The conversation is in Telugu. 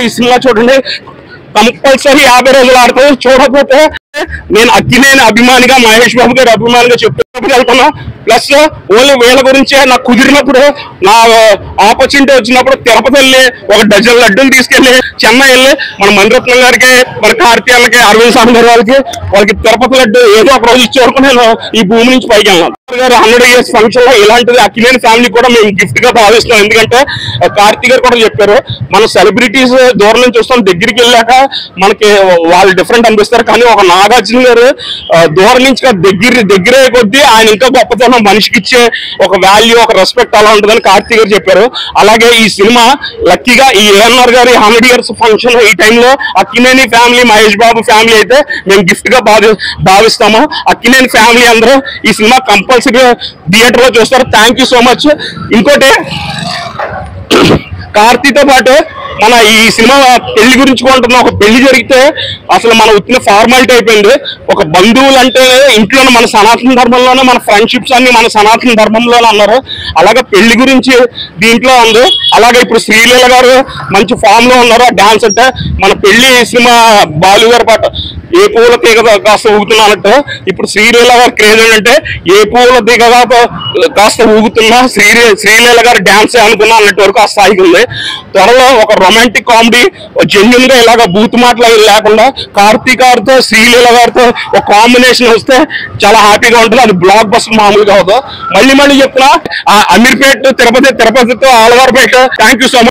ఈ సినిమా చూడండి, కంపల్సరీ 50 రోజులు ఆడుతుంది. చూడకపోతే నేను అక్కినేని అభిమానిగా, మహేష్ బాబు గారి అభిమానిగా చెప్తున్నప్పుడు వెళ్తున్నా. ప్లస్ ఓన్లీ వీళ్ళ గురించే నాకు కుదిరినప్పుడు, నా ఆపర్చునిటీ వచ్చినప్పుడు తిరుపతి వెళ్ళి 1 డజన్ లడ్డూలు తీసుకెళ్లి, చెన్నై వెళ్ళి మన మణిరత్నం గారికి, మన కార్తీయాలకి, అరవింద్ స్వామి గారి వాళ్ళకి తిరుపతి లడ్డు ఏదో ఒక రోజు ఇచ్చే వరకు నేను ఈ భూమి నుంచి పైకి వెళ్ళాను. 100 years ఫంక్షన్ లో ఇలాంటిది అక్కినేని ఫ్యామిలీ కూడా మేము గిఫ్ట్ గా భావిస్తాం. ఎందుకంటే కార్తీ గారు కూడా చెప్పారు, మన సెలబ్రిటీస్ దూరం నుంచి చూస్తాం, దగ్గరికి వెళ్ళాక మనకి వాళ్ళు డిఫరెంట్ అనిపిస్తారు. కానీ ఒక నాగార్జున గారు దూరం నుంచి దగ్గరే కొద్దీ ఆయన ఇంకా గొప్పతనం, మనిషికి ఇచ్చే ఒక వాల్యూ, ఒక రెస్పెక్ట్ అలా ఉంటుందని కార్తీ గారు చెప్పారు. అలాగే ఈ సినిమా లక్కీగా ఈ ఏఎన్ఆర్ గారి 100 years ఫంక్షన్ ఈ టైంలో అక్కినేని ఫ్యామిలీ, మహేష్ బాబు ఫ్యామిలీ అయితే మేము గిఫ్ట్ గా భావిస్తాము. అక్కినేని ఫ్యామిలీ అందరూ ఈ సినిమా కంపల్సరీగా థియేటర్ లో చూస్తారు. Thank you so much. ఇంకోటి, కార్తీతో పాటు మన ఈ సినిమా పెళ్లి గురించి కొంటున్న, ఒక పెళ్లి జరిగితే అసలు మన వచ్చిన ఫార్మాలిటీ అయిపోయింది. ఒక బంధువులు అంటే ఇంట్లోనే, మన సనాతన ధర్మంలోనే మన ఫ్రెండ్షిప్స్ అన్ని మన సనాతన ధర్మంలోనే అన్నారు. అలాగే పెళ్లి గురించి దీంట్లో ఉంది. అలాగే ఇప్పుడు శ్రీలీల గారు మంచి ఫామ్ లో ఉన్నారు. డాన్స్ అంటే మన పెళ్లి సినిమా బాలు గారి పాట ఏ పూల తీగ కాస్త ఊగుతున్నట్టు ఇప్పుడు శ్రీలీల గారి క్రేజ్ ఏంటంటే ఏ పూల తీగ కాస్త ఊగుతున్నా శ్రీలీల గారి డాన్స్ అనుకున్నా అన్నట్టు వరకు ఆ స్థాయికి ఉంది. త్వరలో ఒక రొమాంటిక్ కామెడీ జెన్యున్ గా ఇలాగ బూత్ మాటలు లేకుండా కార్తీ గారితో, శ్రీలీల గారితో ఒక కాంబినేషన్ వస్తే చాలా హ్యాపీగా ఉంటుంది. అది బ్లాక్ బస్టర్ మామూలుగా అవుతుంది. మళ్ళీ చెప్తున్నా, అమీర్పేట తిరుపతితో Alwarpet. Thank you so much.